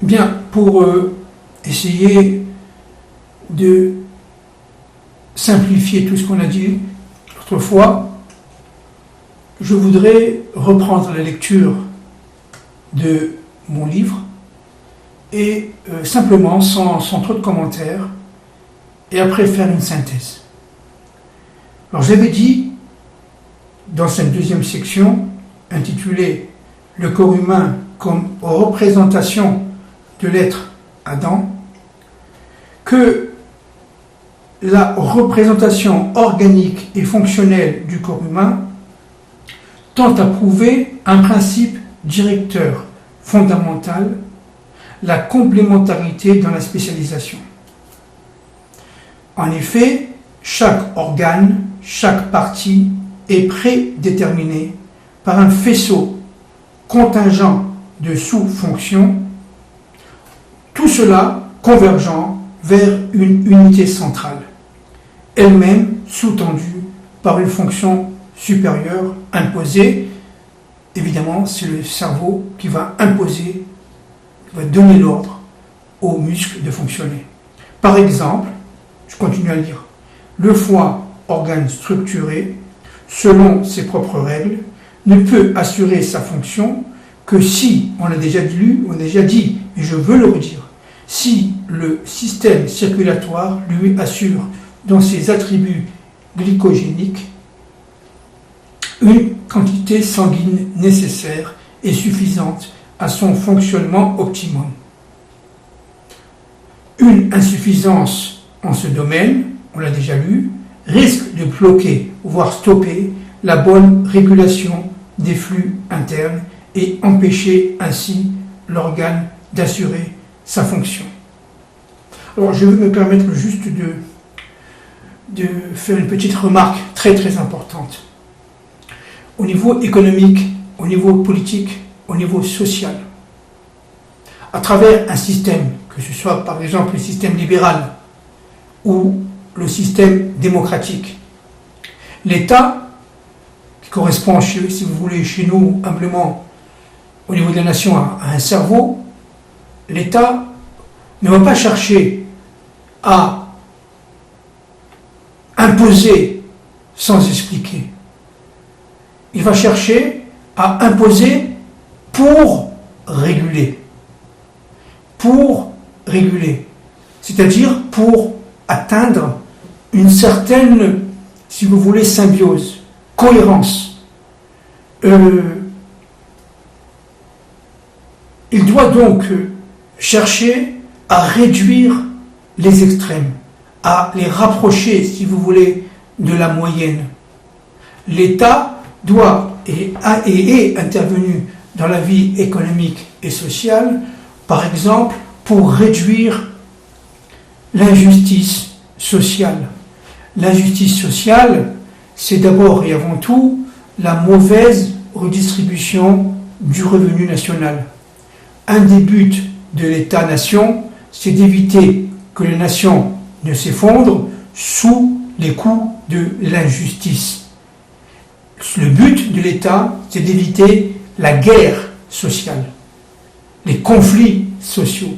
Bien, pour essayer de simplifier tout ce qu'on a dit l'autre fois, je voudrais reprendre la lecture de mon livre et simplement, sans trop de commentaires, et après faire une synthèse. Alors j'avais dit, dans cette deuxième section, intitulée « Le corps humain comme représentation de l'être Adam », que la représentation organique et fonctionnelle du corps humain tente à prouver un principe directeur fondamental, la complémentarité dans la spécialisation. En effet, chaque organe, chaque partie est prédéterminée par un faisceau contingent de sous-fonctions, tout cela convergeant vers une unité centrale, elle-même sous-tendue par une fonction supérieure imposée. Évidemment, c'est le cerveau qui va imposer, qui va donner l'ordre aux muscles de fonctionner. Par exemple, je continue à lire, le foie, organe structuré, selon ses propres règles, ne peut assurer sa fonction que si, on l'a déjà dit, et je veux le redire, si le système circulatoire lui assure dans ses attributs glycogéniques une quantité sanguine nécessaire et suffisante à son fonctionnement optimum. Une insuffisance en ce domaine, on l'a déjà lu, risque de bloquer, voire stopper, la bonne régulation des flux internes et empêcher ainsi l'organe d'assurer sa fonction. Alors je vais me permettre juste de faire une petite remarque très très importante. Au niveau économique, au niveau politique, au niveau social, à travers un système, que ce soit par exemple le système libéral ou le système démocratique, l'État, qui correspond, si vous voulez, chez nous, humblement, au niveau de la nation, à un cerveau, l'État ne va pas chercher à imposer sans expliquer. Il va chercher à imposer pour réguler. Pour réguler. C'est-à-dire pour atteindre une certaine, si vous voulez, symbiose, cohérence. Il doit donc chercher à réduire les extrêmes, à les rapprocher, si vous voulez, de la moyenne. L'État doit et est intervenu dans la vie économique et sociale, par exemple, pour réduire l'injustice sociale. L'injustice sociale, c'est d'abord et avant tout la mauvaise redistribution du revenu national. Un des buts de l'État-nation, c'est d'éviter que les nations ne s'effondrent sous les coups de l'injustice. Le but de l'État, c'est d'éviter la guerre sociale, les conflits sociaux.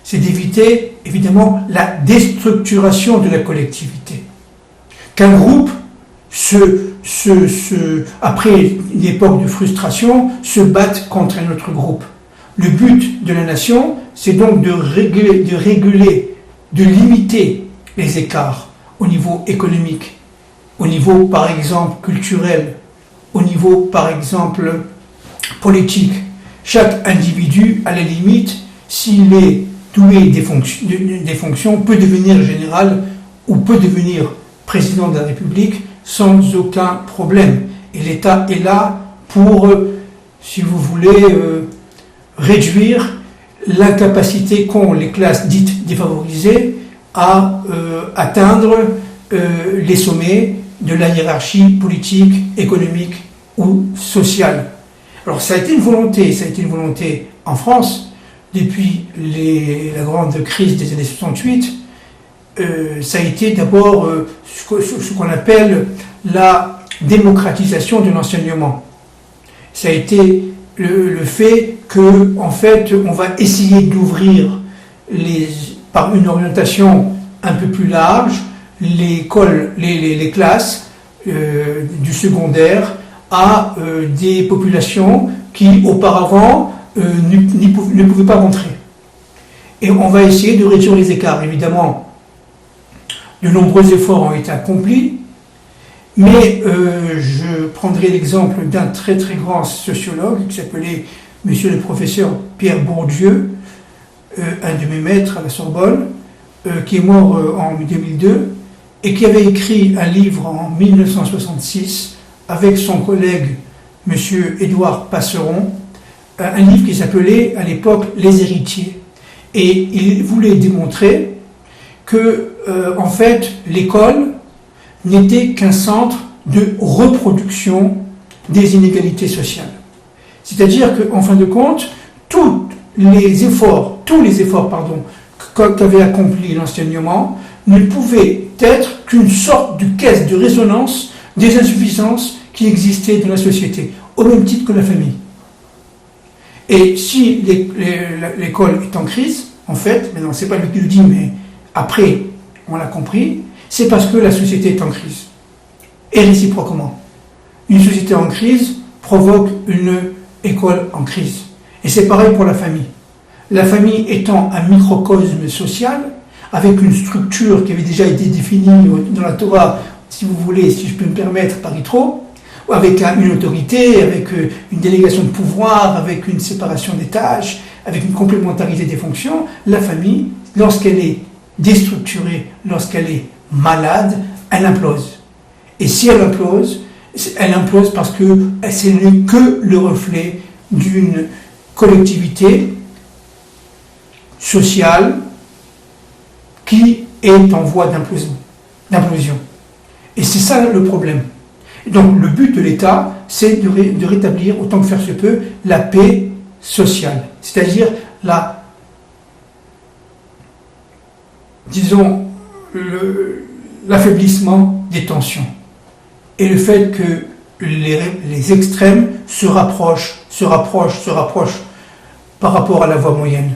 C'est d'éviter, évidemment, la déstructuration de la collectivité. Qu'un groupe, après une époque de frustration, se batte contre un autre groupe. Le but de la nation, c'est donc de réguler, de limiter les écarts au niveau économique, au niveau, par exemple, culturel, au niveau, par exemple, politique. Chaque individu, à la limite, s'il est doué des fonctions, peut devenir général ou peut devenir président de la République sans aucun problème. Et l'État est là pour, si vous voulez, réduire l'incapacité qu'ont les classes dites défavorisées à atteindre les sommets de la hiérarchie politique, économique ou sociale. Alors ça a été une volonté en France depuis la grande crise des années 68. Ça a été d'abord ce qu'on appelle la démocratisation de l'enseignement. Ça a été le fait que, en fait, on va essayer d'ouvrir par une orientation un peu plus large les classes du secondaire à des populations qui auparavant ne pouvaient pas rentrer. Et on va essayer de réduire les écarts. Évidemment, de nombreux efforts ont été accomplis, mais je prendrai l'exemple d'un très très grand sociologue qui s'appelait monsieur le professeur Pierre Bourdieu, un de mes maîtres à la Sorbonne, qui est mort en 2002, et qui avait écrit un livre en 1966 avec son collègue monsieur Édouard Passeron, un livre qui s'appelait à l'époque Les héritiers. Et il voulait démontrer que, en fait, l'école n'était qu'un centre de reproduction des inégalités sociales. C'est-à-dire qu'en fin de compte, tous les efforts qu'avait accompli l'enseignement ne pouvaient être qu'une sorte de caisse de résonance des insuffisances qui existaient dans la société, au même titre que la famille. Et si l'école est en crise, en fait, mais non, c'est pas lui qui le dit, mais après, on l'a compris, c'est parce que la société est en crise. Et réciproquement. Une société en crise provoque une école en crise. Et c'est pareil pour la famille. La famille étant un microcosme social, avec une structure qui avait déjà été définie dans la Torah, si vous voulez, si je peux me permettre, par Yitro, avec une autorité, avec une délégation de pouvoir, avec une séparation des tâches, avec une complémentarité des fonctions, la famille, lorsqu'elle est déstructurée, lorsqu'elle est malade, elle implose. Et si elle implose parce que ce n'est que le reflet d'une collectivité sociale qui est en voie d'implosion. Et c'est ça le problème. Donc le but de l'État, c'est de rétablir, autant que faire se peut, la paix sociale. C'est-à-dire l'affaiblissement des tensions. Et le fait que les extrêmes se rapprochent par rapport à la voie moyenne.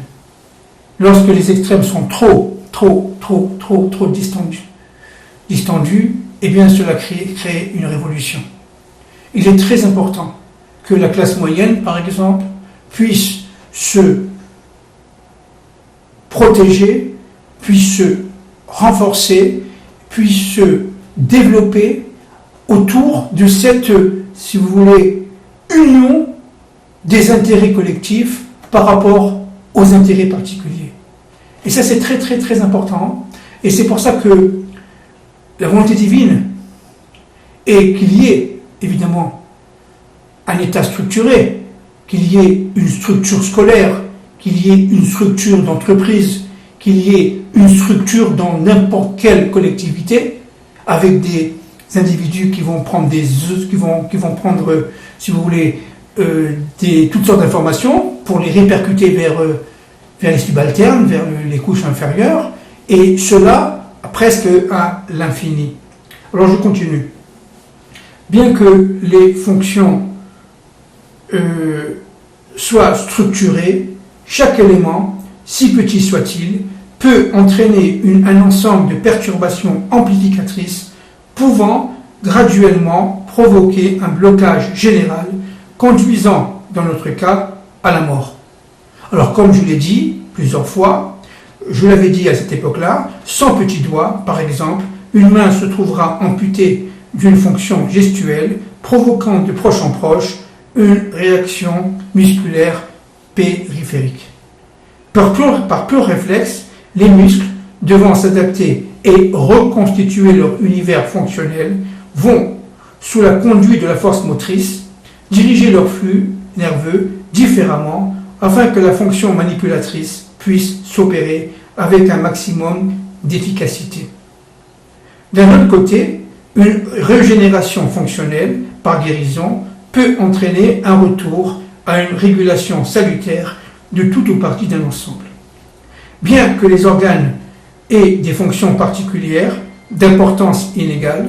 Lorsque les extrêmes sont trop distendus, eh bien cela crée une révolution. Il est très important que la classe moyenne, par exemple, puisse se protéger, puisse se renforcer, puisse se développer autour de cette, si vous voulez, union des intérêts collectifs par rapport aux intérêts particuliers. Et ça, c'est très, très, très important. Et c'est pour ça que la volonté divine est qu'il y ait, évidemment, un État structuré, qu'il y ait une structure scolaire, qu'il y ait une structure d'entreprise, qu'il y ait une structure dans n'importe quelle collectivité, avec des individus qui vont prendre si vous voulez, toutes sortes d'informations pour les répercuter vers les subalternes, vers les couches inférieures, et cela presque à l'infini. Alors je continue. Bien que les fonctions soient structurées, chaque élément, si petit soit-il, peut entraîner un ensemble de perturbations amplificatrices pouvant graduellement provoquer un blocage général conduisant, dans notre cas, à la mort. Alors, comme je l'ai dit plusieurs fois, je l'avais dit à cette époque-là, sans petit doigt, par exemple, une main se trouvera amputée d'une fonction gestuelle, provoquant de proche en proche une réaction musculaire périphérique. Par pur réflexe, les muscles, devant s'adapter et reconstituer leur univers fonctionnel, vont, sous la conduite de la force motrice, diriger leur flux nerveux différemment afin que la fonction manipulatrice puisse s'opérer avec un maximum d'efficacité. D'un autre côté, une régénération fonctionnelle par guérison peut entraîner un retour à une régulation salutaire de toute ou partie d'un ensemble. Bien que les organes aient des fonctions particulières d'importance inégale,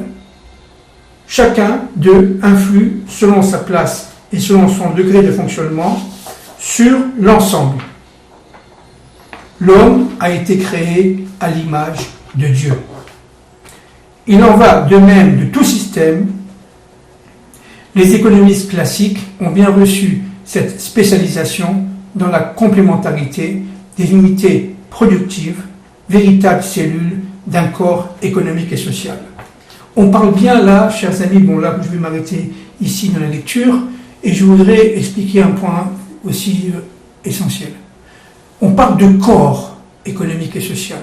chacun d'eux influe selon sa place et selon son degré de fonctionnement sur l'ensemble. L'homme a été créé à l'image de Dieu. Il en va de même de tout système. Les économistes classiques ont bien reçu cette spécialisation dans la complémentarité des unités productives, véritables cellules d'un corps économique et social. On parle bien là, chers amis, bon là je vais m'arrêter ici dans la lecture, et je voudrais expliquer un point aussi essentiel. On parle de corps économique et social.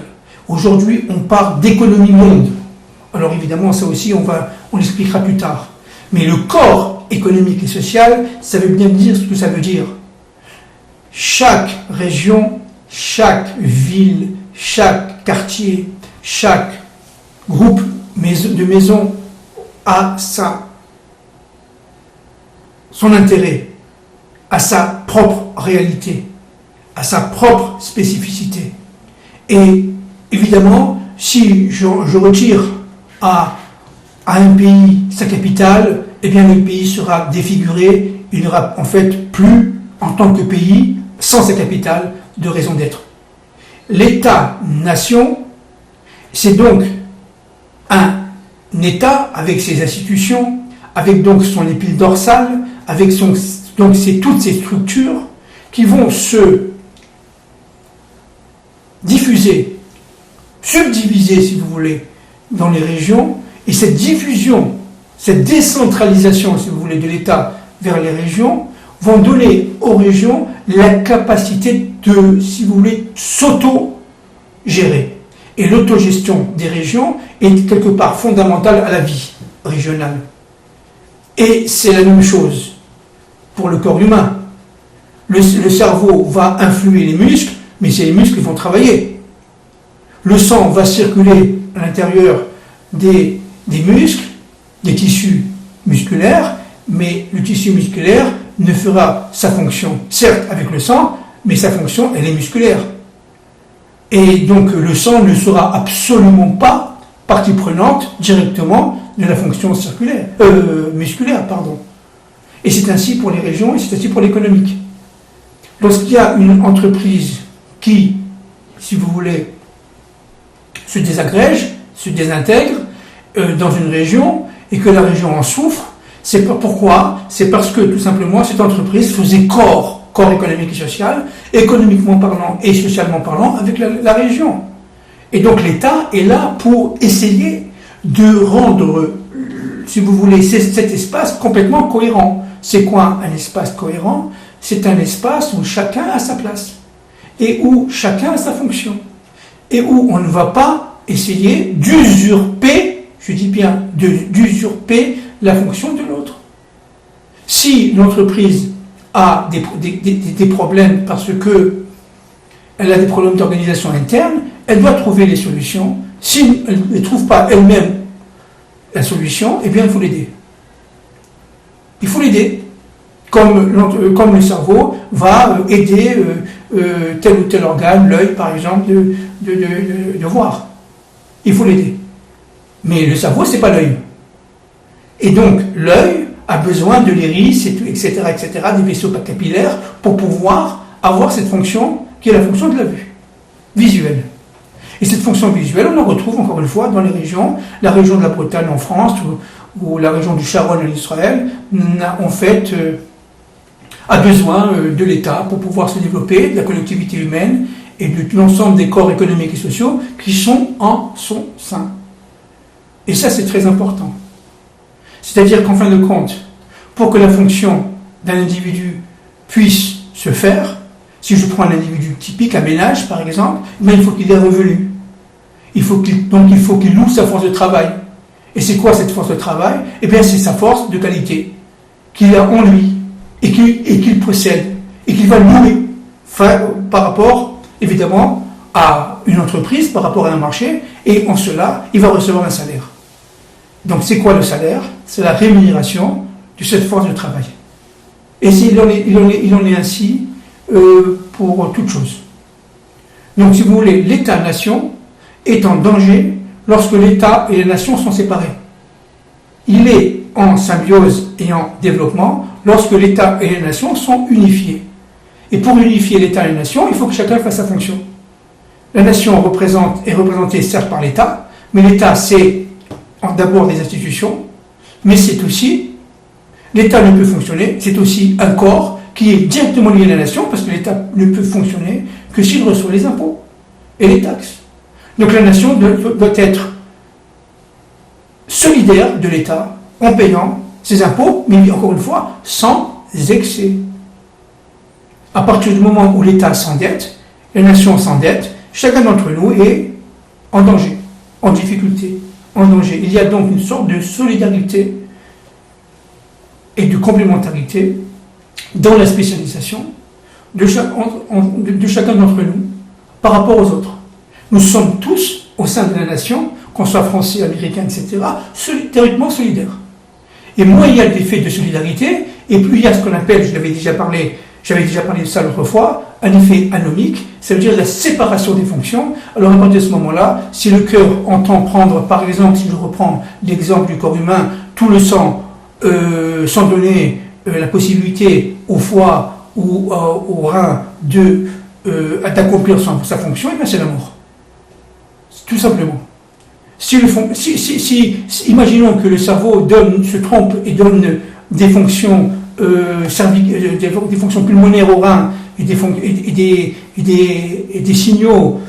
Aujourd'hui, on parle d'économie monde. Alors évidemment, ça aussi, on l'expliquera plus tard. Mais le corps économique et social, ça veut bien dire ce que ça veut dire. Chaque région, chaque ville, chaque quartier, chaque groupe de maisons a son intérêt, a sa propre réalité, a sa propre spécificité. Et évidemment, si je retire à un pays sa capitale, eh bien le pays sera défiguré, il n'aura en fait plus, en tant que pays, sans sa capitale, de raison d'être. L'État-nation, c'est donc un État avec ses institutions, avec donc son épine dorsale, avec toutes ces structures qui vont se diffuser, subdiviser si vous voulez, dans les régions, et cette diffusion, cette décentralisation si vous voulez de l'État vers les régions, vont donner aux régions la capacité de, si vous voulez, s'auto-gérer. Et l'autogestion des régions est quelque part fondamentale à la vie régionale. Et c'est la même chose pour le corps humain. Le cerveau va influer les muscles, mais c'est les muscles qui vont travailler. Le sang va circuler à l'intérieur des muscles, des tissus musculaires, mais le tissu musculaire ne fera sa fonction, certes avec le sang, mais sa fonction, elle est musculaire. Et donc le sang ne sera absolument pas partie prenante directement de la fonction musculaire. Et c'est ainsi pour les régions et c'est ainsi pour l'économique. Lorsqu'il y a une entreprise qui, si vous voulez, se désagrège, se désintègre dans une région et que la région en souffre, c'est pourquoi? C'est parce que tout simplement cette entreprise faisait corps économique et social, économiquement parlant et socialement parlant, avec la région. Et donc l'État est là pour essayer de rendre, si vous voulez, cet espace complètement cohérent. C'est quoi un espace cohérent? C'est un espace où chacun a sa place et où chacun a sa fonction et où on ne va pas essayer d'usurper, je dis bien d'usurper la fonction de l'autre. Si l'entreprise a des problèmes parce qu'elle a des problèmes d'organisation interne, elle doit trouver les solutions. Si elle ne trouve pas elle-même la solution, eh bien il faut l'aider. Il faut l'aider. Comme le cerveau va aider tel ou tel organe, l'œil par exemple, de voir. Il faut l'aider. Mais le cerveau, c'est pas l'œil. Et donc, l'œil a besoin de l'iris, etc., des vaisseaux capillaires, pour pouvoir avoir cette fonction qui est la fonction de la vue, visuelle. Et cette fonction visuelle, on la retrouve encore une fois dans les régions, la région de la Bretagne en France, ou la région du Sharon en Israël, en fait, a besoin de l'État pour pouvoir se développer, de la collectivité humaine et de l'ensemble des corps économiques et sociaux qui sont en son sein. Et ça, c'est très important. C'est-à-dire qu'en fin de compte, pour que la fonction d'un individu puisse se faire, si je prends un individu typique, un ménage par exemple, il faut qu'il ait revenu. Donc il faut qu'il loue sa force de travail. Et c'est quoi cette force de travail? Eh bien c'est sa force de qualité qu'il a en lui et qu'il possède et qu'il va louer par rapport évidemment à une entreprise, par rapport à un marché, et en cela il va recevoir un salaire. Donc c'est quoi le salaire? C'est la rémunération de cette force de travail. Et il en est ainsi pour toute chose. Donc si vous voulez, l'État-nation est en danger lorsque l'État et la nation sont séparés. Il est en symbiose et en développement lorsque l'État et les nations sont unifiés. Et pour unifier l'État et les nations, il faut que chacun fasse sa fonction. La nation est représentée certes par l'État, mais l'État c'est d'abord des institutions, mais c'est aussi, l'État ne peut fonctionner, c'est aussi un corps qui est directement lié à la nation, parce que l'État ne peut fonctionner que s'il reçoit les impôts et les taxes. Donc la nation doit être solidaire de l'État en payant ses impôts, mais encore une fois, sans excès. À partir du moment où l'État s'endette, la nation s'endette, chacun d'entre nous est en danger, en difficulté, en danger. Il y a donc une sorte de solidarité et de complémentarité dans la spécialisation de chacun d'entre nous par rapport aux autres. Nous sommes tous, au sein de la nation, qu'on soit français, américain, etc., théoriquement solidaires. Et moins il y a d'effets de solidarité, et plus il y a ce qu'on appelle, j'avais déjà parlé de ça l'autre fois, un effet anomique, ça veut dire la séparation des fonctions. Alors à partir de ce moment-là, si le cœur entend prendre, par exemple, si je reprends l'exemple du corps humain, tout le sang, sans donner la possibilité au foie ou au rein d'accomplir sa fonction, et bien c'est la mort. Tout simplement. Imaginons que le cerveau se trompe et donne des fonctions des fonctions pulmonaires au rein et des signaux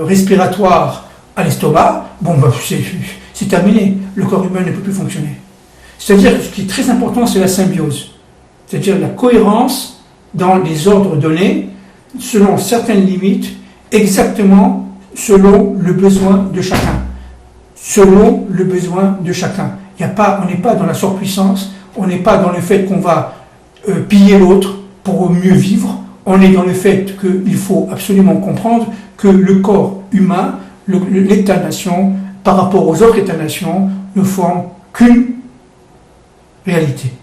respiratoires à l'estomac, c'est terminé. Le corps humain ne peut plus fonctionner. C'est-à-dire, ce qui est très important, c'est la symbiose. C'est-à-dire la cohérence dans les ordres donnés, selon certaines limites, exactement selon le besoin de chacun. Selon le besoin de chacun. On n'est pas dans la surpuissance, on n'est pas dans le fait qu'on va piller l'autre pour mieux vivre, on est dans le fait qu'il faut absolument comprendre que le corps humain, l'État-nation, par rapport aux autres États-nations, ne forment qu'une réalité.